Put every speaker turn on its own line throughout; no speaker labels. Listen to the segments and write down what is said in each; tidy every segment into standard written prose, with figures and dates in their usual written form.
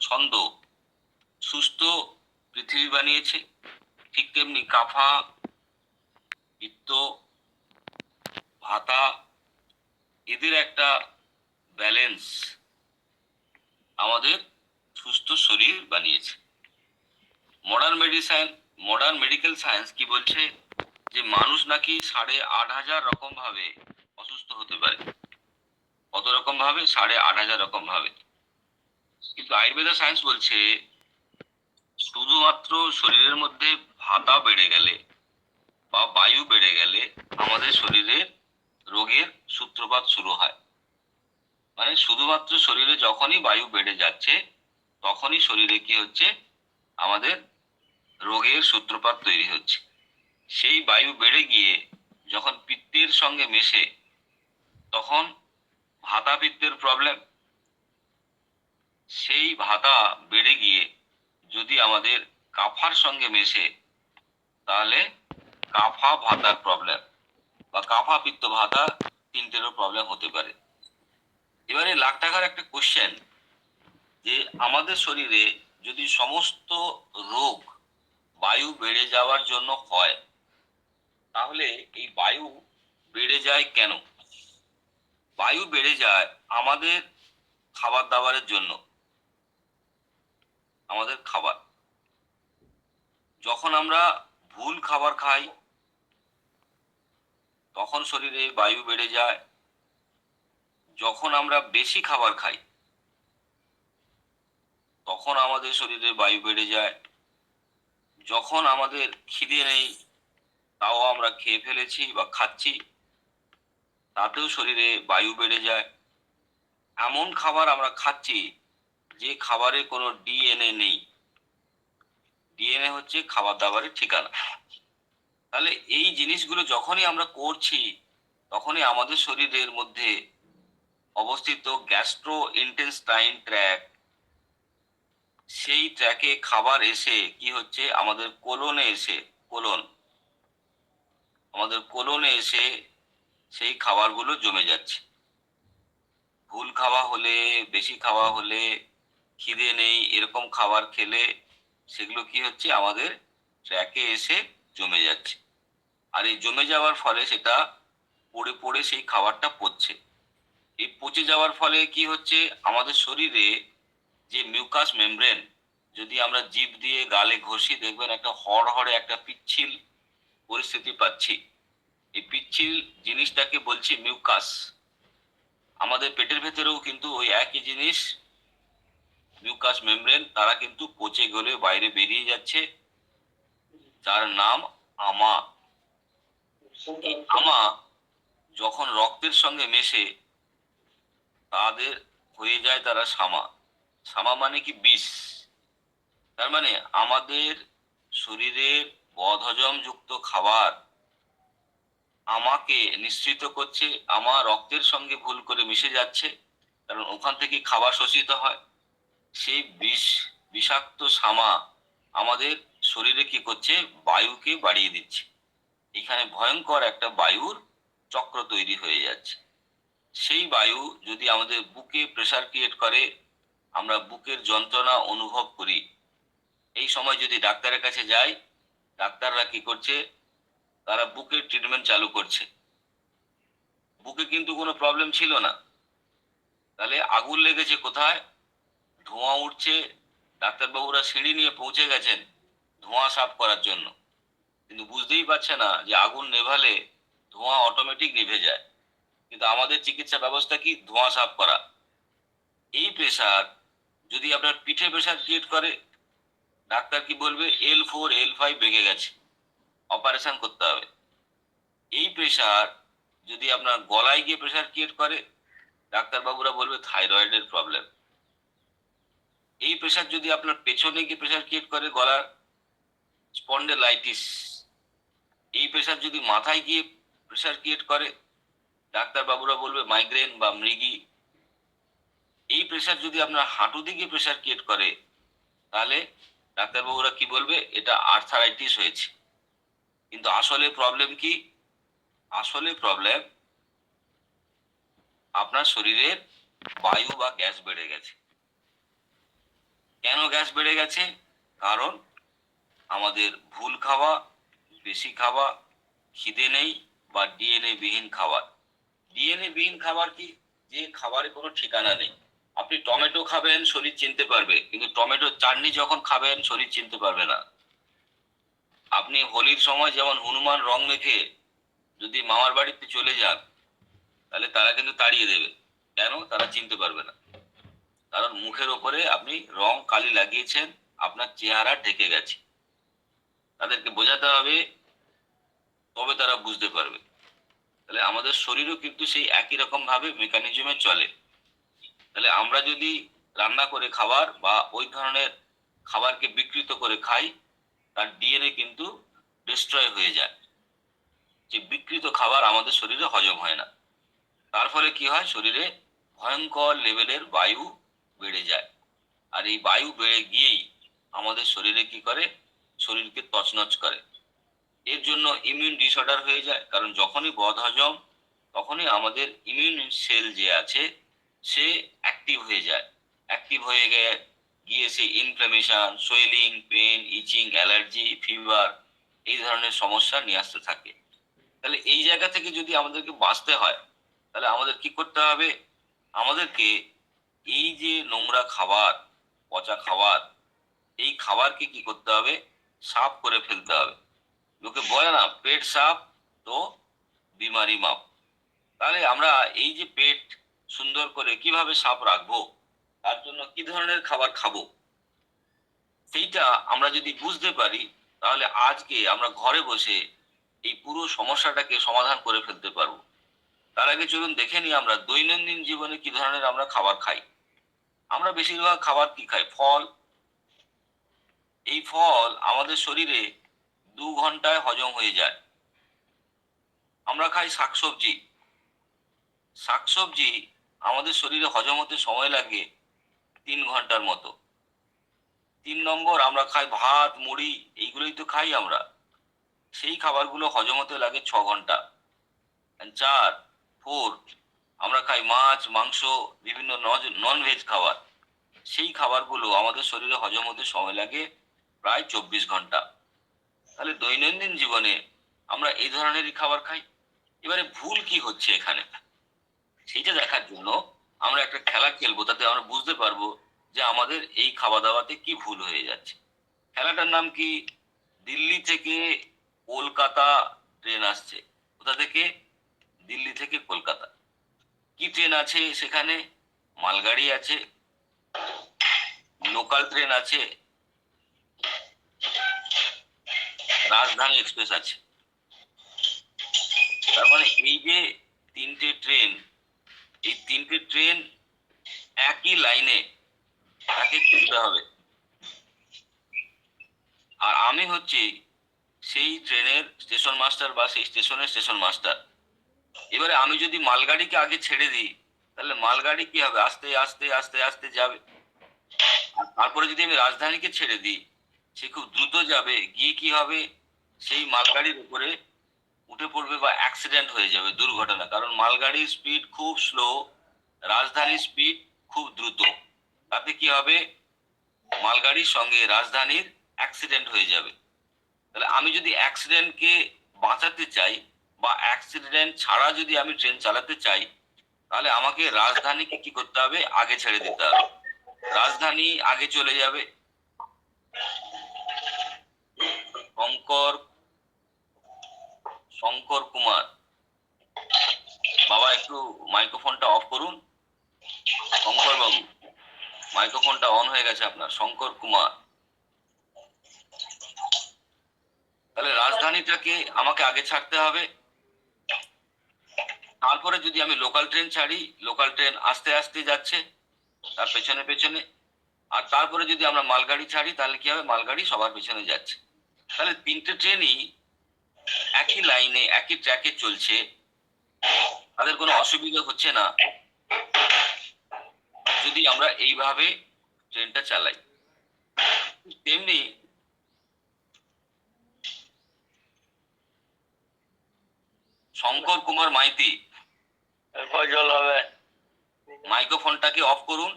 ছন্দ সুস্থ পৃথিবী বানিয়েছে, ঠিক তেমনি কাফা, পিত্ত, ভাতা এদের একটা ব্যালেন্স আমাদের সুস্থ শরীর বানিয়েছে। মডার্ন মেডিকেল সায়েন্স কি বলছে যে মানুষ নাকি 8,500 রকম ভাবে অসুস্থ হতে পারে। কত রকম ভাবে? 8,500 রকম ভাবে। কিন্তু আয়ুর্বেদা সায়েন্স বলছে শুধুমাত্র শরীরের মধ্যে ভাতা বেড়ে গেলে বা বায়ু বেড়ে গেলে আমাদের শরীরে রোগের সূত্রপাত শুরু হয়। মানে শুধুমাত্র শরীরে যখনই বায়ু বেড়ে যাচ্ছে তখনই শরীরে কি হচ্ছে? আমাদের রোগের সূত্রপাত তৈরি হচ্ছে। সেই বায়ু বেড়ে গিয়ে যখন পিত্তের সঙ্গে মেশে তখন ভাতা পিত্তের প্রবলেম। সেই ভাতা বেড়ে গিয়ে যদি আমাদের কাফার সঙ্গে মেশে তাহলে কাফা ভাতার প্রবলেম বা কাফা পিত্ত ভাতা তিনটেরও প্রবলেম হতে পারে। এবারে লাখ টাকার একটা কোশ্চেন, যে আমাদের শরীরে যদি সমস্ত রোগ বায়ু বেড়ে যাওয়ার জন্য হয়, তাহলে এই বায়ু বেড়ে যায় কেন? বায়ু বেড়ে যায় আমাদের খাবার দাবারের জন্য। আমাদের খাবার, যখন আমরা ভুল খাবার খাই তখন শরীরে বায়ু বেড়ে যায়। যখন আমরা বেশি খাবার খাই তখন আমাদের শরীরে বায়ু বেড়ে যায়। যখন আমাদের খিদে নেই তাও আমরা খেয়ে ফেলেছি বা খাচ্ছি, তাতেও শরীরে বায়ু বেড়ে যায়। এমন খাবার আমরা খাচ্ছি যে খাবারে কোনো ডিএনএ নেই। ডিএনএ হচ্ছে খাবার দাবারের ঠিকানা। তাহলে এই জিনিসগুলো যখনই আমরা করছি তখনই আমাদের শরীরের মধ্যে অবস্থিত গ্যাস্ট্রো ইন্টেস্টাইন ট্র্যাক্ট, সেই ট্র্যাকে খাবার এসে কি হচ্ছে? আমাদের কোলনে এসে আমাদের কোলনে এসে সেই খাবারগুলো জমে যাচ্ছে। ভুল খাওয়া হলে, বেশি খাওয়া হলে, খিদে নেই এরকম খাবার খেলে সেগুলো কি হচ্ছে? আমাদের ট্র্যাকে এসে জমে যাচ্ছে। আর এই জমে যাওয়ার ফলে সেটা পড়ে পড়ে সেই খাবারটা পচছে। এই পচে যাওয়ার ফলে কি হচ্ছে? আমাদের শরীরে যে মিউকাস মেমব্রেন, যদি আমরা জিভ দিয়ে গালে ঘষি দেখবেন একটা হড়হড়ে একটা পিচ্ছিল পরিস্থিতি পাচ্ছি। এই পিচ্ছিল জিনিসটাকে বলছি মিউকাস। আমাদের পেটের ভেতরেও কিন্তু ওই একই জিনিস, মিউকাস মেমব্রেন, তারা কিন্তু পচে গলে বাইরে বেরিয়ে যাচ্ছে, যার নাম আমা। এই আমা যখন রক্তের সঙ্গে মেশে তাদের হয়ে যায় তারা সামা। সামা মানে কি? বিষ। তার মানে আমাদের শরীরের বদহজম যুক্ত খাবার আমাকে নিঃসৃত করছে, আমার রক্তের সঙ্গে ভুল করে মিশে যাচ্ছে, কারণ ওখান থেকে খাবার শোষিত হয়। সেই বিষাক্ত সামা আমাদের শরীরে কি করছে? বায়ুকে বাড়িয়ে দিচ্ছে। এখানে ভয়ঙ্কর একটা বায়ুর চক্র তৈরি হয়ে যাচ্ছে। সেই বায়ু যদি আমাদের বুকে প্রেসার ক্রিয়েট করে, আমরা বুকের যন্ত্রণা অনুভব করি, এই সময় যদি ডাক্তারের কাছে যাই, ডাক্তাররা কি করছে? তারা বুকের ট্রিটমেন্ট চালু করছে। বুকে কিন্তু কোনো প্রবলেম ছিল না, তাহলে আগুন লেগেছে কোথায়? ধোঁয়া উঠছে, ডাক্তারবাবুরা সিঁড়ি নিয়ে পৌঁছে গেছেন ধোঁয়া সাফ করার জন্য, কিন্তু বুঝতেই পারছে না যে আগুন নেভালে ধোঁয়া অটোমেটিক নিভে যায়। কিন্তু আমাদের চিকিৎসা ব্যবস্থা কি? ধোঁয়া সাফ করা। এই প্রেসার যদি আপনার পিঠে প্রেসার ক্রিয়েট করে, ডাক্তার কি বলবে? L4 L5 বেড়ে গেছে, অপারেশন করতে হবে। এই প্রেসার যদি আপনার গলায় গিয়ে প্রেসার ক্রিয়েট করে, ডাক্তারবাবুরা বলবে থাইরয়েডের প্রবলেম। এই প্রেসার যদি আপনার পেছনে গিয়ে প্রেসার ক্রিয়েট করে, গলার স্পন্ডেলাইটিস। এই প্রেসার যদি মাথায় গিয়ে প্রেসার ক্রিয়েট করে, ডাক্তারবাবুরা বলবে মাইগ্রেন বা মৃগী। এই প্রেসার যদি আপনার হাঁটু দিকে প্রেসার ক্রিয়েট করে, তাহলে ডাক্তারবাবুরা কি বলবে? এটা আর্থারাইটিস হয়েছে। কিন্তু আসলে প্রবলেম কি? আসলে প্রবলেম আপনার শরীরের বায়ু বা গ্যাস বেড়ে গেছে। গ্যাস বেড়ে গেছে? কারণ আমাদের ভুল খাওয়া, বেশি খাওয়া, খিদে নেই বা ডিএনএ বিহীন খাবার। ডিএনএ বিহীন খাবার কি? যে খাবারের কোনো ঠিকানা নেই। আপনি টমেটো খাবেন, শরীর চিনতে পারবে, কিন্তু টমেটোর চাটনি যখন খাবেন শরীর চিনতে পারবে না। আপনি হোলির সময় যেমন হনুমান রং মেখে যদি মামার বাড়িতে চলে যান, তাহলে তারা কিন্তু তাড়িয়ে দেবে। কেন? তারা চিনতে পারবে না। কারণ মুখের ওপরে আপনি রং কালি লাগিয়েছেন, আপনার চেহারা ঢেকে গেছে। তাদেরকে বোঝাতে হবে, তবে তারা বুঝতে পারবে। তাহলে আমাদের শরীরও কিন্তু সেই একই রকম ভাবে মেকানিজমে চলে। তাহলে আমরা যদি রান্না করে খাবার বা ওই ধরনের খাবারকে বিকৃত করে খাই, তার ডিএনএ কিন্তু ডিস্ট্রয় হয়ে যায়। যে বিকৃত খাবার আমাদের শরীরে হজম হয় না। তার ফলে কি হয়? শরীরে ভয়ঙ্কর লেভেলের বায়ু বেড়ে যায়। আর এই বায়ু বেড়ে গিয়েই আমাদের শরীরে কি করে? শরীরকে তছনছ করে। এর জন্য ইমিউন ডিসঅর্ডার হয়ে যায়। কারণ যখনই বদহজম, তখনই আমাদের ইমিউন সেল যে আছে সে অ্যাক্টিভ হয়ে যায়। অ্যাক্টিভ হয়ে গিয়ে সে ইনফ্লামেশন, সোয়েলিং, পেন, ইচিং, অ্যালার্জি, ফিভার এই ধরনের সমস্যা নিয়ে আসতে থাকে। তাহলে এই জায়গা থেকে যদি আমাদেরকে বাঁচতে হয়, তাহলে আমাদের কি করতে হবে? আমাদেরকে এই যে নোংরা খাবার, পচা খাবার, এই খাবারকে কি করতে হবে? সাফ করে ফেলতে হবে। লোকে বলে না, পেট সাফ তো বিমারি মাপ। তাহলে আমরা এই যে পেট সুন্দর করে কিভাবে সাফ রাখবো, তার জন্য কি ধরনের খাবার খাবো, সেইটা আমরা যদি বুঝতে পারি, তাহলে আজকে আমরা ঘরে বসে এই পুরো সমস্যাটাকে সমাধান করে ফেলতে পারবো। তার আগে চলুন দেখে নিই আমরা দৈনন্দিন জীবনে কি ধরনের আমরা খাবার খাই। আমরা বেশিরভাগ খাবার কি খাই? ফল। এই ফল আমাদের শরীরে 2 ঘন্টায় হজম হয়ে যায়। আমরা খাই শাকসবজি। শাকসবজি আমাদের শরীরে হজম হতে সময় লাগে 3 ঘন্টার মতো। 3 নম্বর, আমরা খাই ভাত, মুড়ি, এইগুলোই তো খাই আমরা। সেই খাবারগুলো হজম হতে লাগে 6 ঘন্টা। 4, আমরা খাই মাছ, মাংস, বিভিন্ন নন ভেজ খাবার। সেই খাবারগুলো আমাদের শরীরে হজম হতে সময় লাগে প্রায় 24 ঘন্টা। তাহলে দৈনন্দিন জীবনে আমরা এই ধরনেরই খাবার খাই। এবারে ভুল কি হচ্ছে এখানে, সেইটা দেখার জন্য আমরা একটা খেলা খেলবো, তাতে আমরা বুঝতে পারবো যে আমাদের এই খাওয়া দাওয়াতে কি ভুল হয়ে যাচ্ছে। খেলাটার নাম কি? দিল্লি থেকে কলকাতা ট্রেন আসছে। কোথা থেকে? দিল্লি থেকে কলকাতা। কি ট্রেন আছে সেখানে? মালগাড়ি আছে, লোকাল ট্রেন আছে, রাজধানী এক্সপ্রেস আছে। তার মানে এই যে 3টে ট্রেন, এই 3টে ট্রেন একই লাইনে তাকে চলতে হবে। আর আমি হচ্ছি সেই ট্রেনের স্টেশন মাস্টার বা সেই স্টেশনের স্টেশন মাস্টার। এবারে আমি যদি মালগাড়িকে আগে ছেড়ে দিই, তাহলে মালগাড়ি কি হবে? আস্তে আস্তে আস্তে আস্তে যাবে। আর তারপরে যদি আমি রাজধানীকে ছেড়ে দিই, সে খুব দ্রুত যাবে, গিয়ে কি হবে? সেই মালগাড়ির উপরে উঠে পড়বে বা অ্যাক্সিডেন্ট হয়ে যাবে, দুর্ঘটনা। কারণ মালগাড়ির স্পিড খুব স্লো, রাজধানীর স্পিড খুব দ্রুত। তাতে কি হবে? মালগাড়ির সঙ্গে রাজধানীর অ্যাক্সিডেন্ট হয়ে যাবে। তাহলে আমি যদি অ্যাক্সিডেন্টকে বাঁচাতে চাই বা অ্যাক্সিডেন্ট ছাড়া যদি আমি ট্রেন চালাতে চাই, তাহলে আমাকে রাজধানীকে কি করতে হবে? আগে ছেড়ে দিতে হবে। রাজধানী আগে চলে যাবে। শঙ্কর শঙ্কর কুমার, বাবা একটু মাইক্রোফোনটা অফ করুন। শঙ্কর বাবু, মাইক্রোফোনটা অন হয়ে গেছে আপনার। শঙ্কর কুমার। তাহলে রাজধানীটাকে আমাকে আগে ছাড়তে হবে। তারপরে যদি আমি লোকাল ট্রেন ছাড়ি, লোকাল ট্রেন আস্তে আস্তে যাচ্ছে তার পেছনে পেছনে। আর তারপরে যদি আমরা মালগাড়ি ছাড়ি, তাহলে কি হবে? মালগাড়ি সবার পেছনে যাচ্ছে। তাহলে 3টে ট্রেনই একই লাইনে একই ট্র্যাকে চলছে, তাদের কোনো অসুবিধা হচ্ছে না যদি আমরা এইভাবে ট্রেনটা চালাই। তেমনি শঙ্কর কুমার মাইতি,
জল হবে।
মাইক্রোফোনটাকে অফ করুন।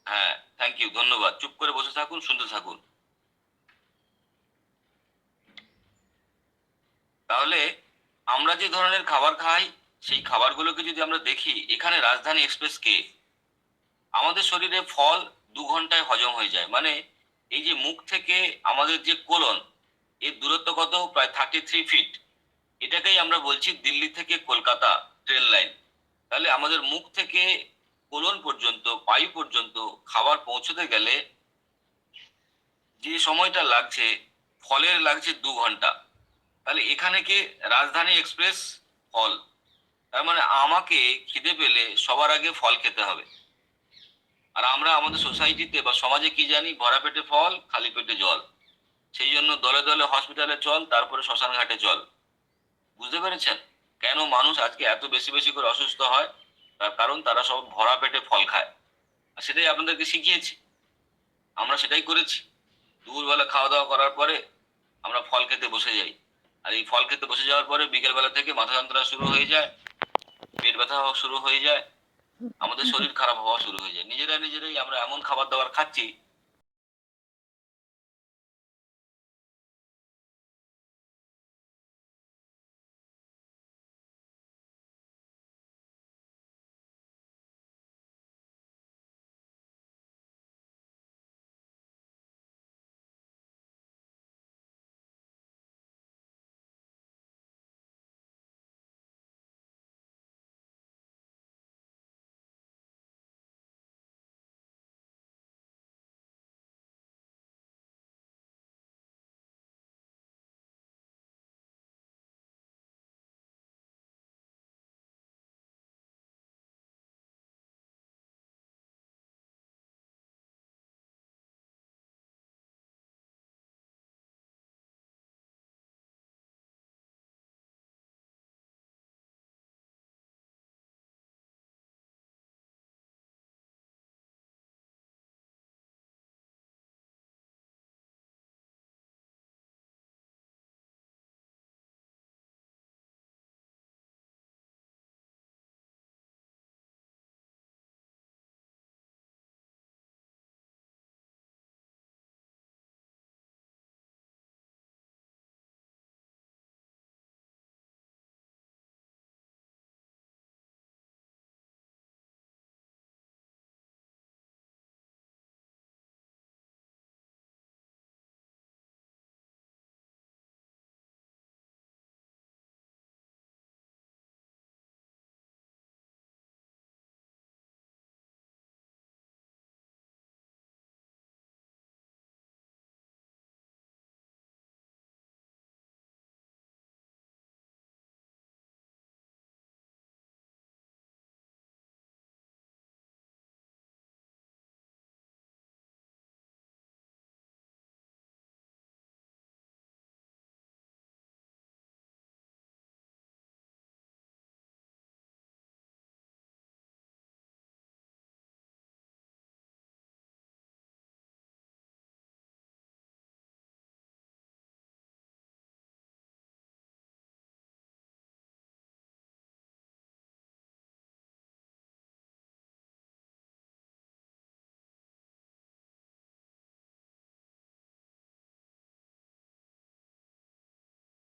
হ্যাঁ, থ্যাংক ইউ, ধন্যবাদ। চুপ করে বসে থাকুন, শুনতে থাকুন। তাহলে আমরা যে ধরনের খাবার খাই, সেই খাবারগুলোকে যদি আমরা দেখি, এখানে রাজধানী এক্সপ্রেস কে? আমাদের শরীরে ফল 2 ঘন্টায় হজম হয়ে যায়। মানে এই যে মুখ থেকে আমাদের যে কোলন, এর দূরত্ব কত? প্রায় 33 ফিট। এটাকেই আমরা বলছি দিল্লি থেকে কলকাতা ট্রেন লাইন। তাহলে আমাদের মুখ থেকে কোলন পর্যন্ত, পায়ু পর্যন্ত খাবার পৌঁছতে গেলে যে সময়টা লাগছে, ফলের লাগছে 2 ঘন্টা। তাহলে এখানে কি রাজধানী এক্সপ্রেস? ফল। তার মানে আমাকে খিদে পেলে সবার আগে ফল খেতে হবে। আর আমরা আমাদের সোসাইটিতে বা সমাজে কি জানি? ভরা পেটে ফল, খালি পেটে জল। সেই জন্য দলে দলে হসপিটালে চল, তারপরে শ্মশান ঘাটে চল। বুঝতে পেরেছেন কেন মানুষ আজকে এত বেশি বেশি করে অসুস্থ হয়? তার কারণ তারা সব ভরা পেটে ফল খায়। আর সেটাই আপনাদেরকে শিখিয়েছি, আমরা সেটাই করেছি। দুপুরবেলা খাওয়া দাওয়া করার পরে আমরা ফল খেতে বসে যাই। আর এই ফল খেতে বসে যাওয়ার পরে বিকেল বেলা থেকে মাথা যন্ত্রণা শুরু হয়ে যায়, পেট ব্যথা হওয়া শুরু হয়ে যায়, আমাদের শরীর খারাপ হওয়া শুরু হয়ে যায়। নিজেরাই নিজেরাই আমরা এমন খাবার দাবার খাচ্ছি,